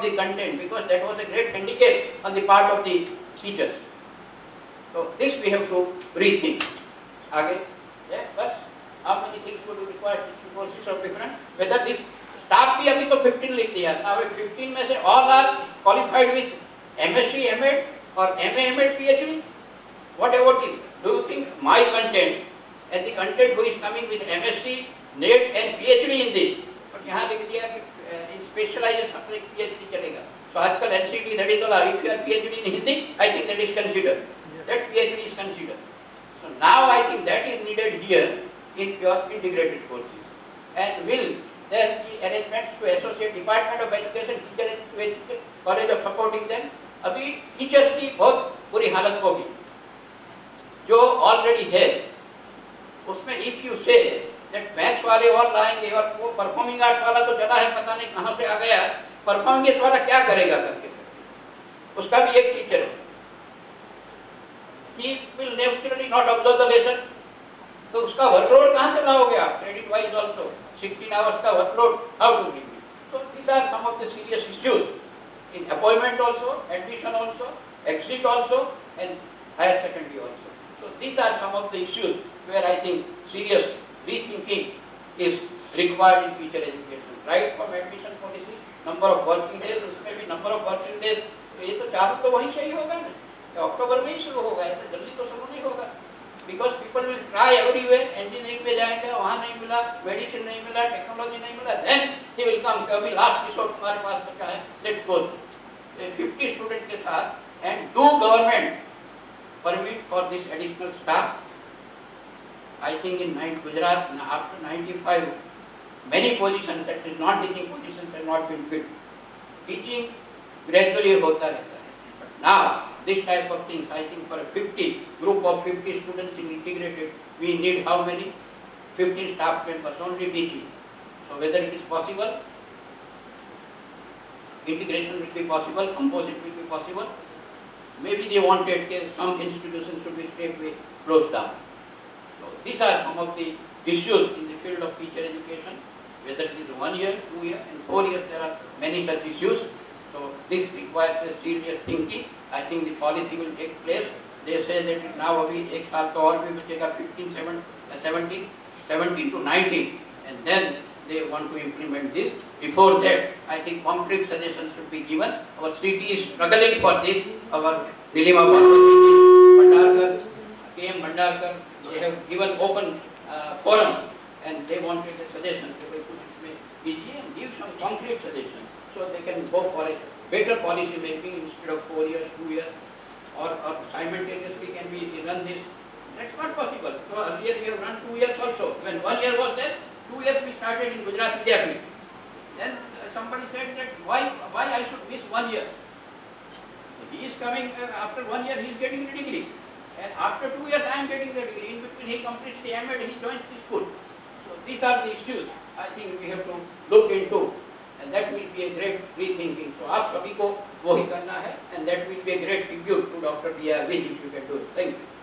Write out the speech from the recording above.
the content, because that was a great handicap on the part of the teachers. So this we have to rethink. Okay? Yeah, but how many things would you require teaching courses of different? Whether this staff भी अभी तो 15 लिख दिया, now 15 में से all are qualified with MSc, MAd or MA, MAd, PhD. What about it? Do you think my content and the content who is coming with MSc, NET and PhD in this? But यहाँ लिख दिया कि in specialized subject PhD चलेगा. So आजकल NCT that is allowed. If you are PhD in Hindi, I think that is considered. That PhD is considered. So now I think that is needed here in pure integrated courses. And will there be arrangements to associate Department of Education, teacher, college of supporting them? अभी teachers की बहुत बुरी हालत होगी जो already है उसमें. If you say that maths वाले और लाएंगे और वो परफॉर्मिंग आर्ट्स वाला तो चला है पता नहीं कहाँ से आ गया, परफॉर्मिंग आर्ट्स वाला क्या करेगा करके, उसका भी एक टीचर है. He will naturally not observe the lesson. तो उसका वर्कलोड कहाँ से लाओगे आप? क्रेडिट वाइज ऑल्सो 16 आवर्स का workload how to give. So these are some of the serious issues in appointment also, admission also, exit also, and higher secondary also. So these are some of the issues where I think serious rethinking is required in teacher education. Right from admission policy, number of working days, उसमें भी number of working days, ये तो चालू तो वहीं से ही होगा ना, अक्टूबर में ही शुरू होगा, ऐसे जल्दी तो शुरू नहीं होगा. Because people will try everywhere, engineering में जाएंगे, वहाँ नहीं मिला, medicine नहीं मिला, technology नहीं मिला, then he will come. अभी last resort हमारे पास बचा है, let's go. 50 students के साथ and do government permit for this additional staff. I think in Gujarat after 95, many positions, that is not teaching positions, have not been filled. Teaching gradually होता रहता है. But now this type of things, I think for a 50 group of 50 students in integrated, we need how many? 15 staff members only teaching. So whether it is possible, integration will be possible, composite will be possible. Maybe they wanted some institutions should be straightway closed down. So these are some of the issues in the field of teacher education. Whether it is 1 year, 2 years, and 4 years, there are many such issues. So this requires a serious thinking. I think the policy will take place. They say that now अभी एक साल तो और भी बचेगा 17 to 19, and then they want to implement this. Before that, I think concrete suggestions should be given. Our city is struggling for this. Our Nilima Bhandarkar, K.M. Bhandarkar, they have given open forum, and they wanted a suggestion. They will put it PG and give some concrete suggestions, so they can go for a better policy making instead of 4 years, 2 years, or simultaneously can we run this. That's not possible. So earlier we have run 2 years also. When 1 year was there, 2 years we started in Gujarat Vidyapeeth. Then somebody said that why I should miss 1 year. He is coming after 1 year, he is getting the degree, and after 2 years I am getting the degree. In between he completes the MAd, he joins the school. So these are the issues I think we have to look into, and that will be a great rethinking. So आप सभी को वो ही करना है, and that will be a great tribute to Dr. B.R. Vij if you can do it. Thank you.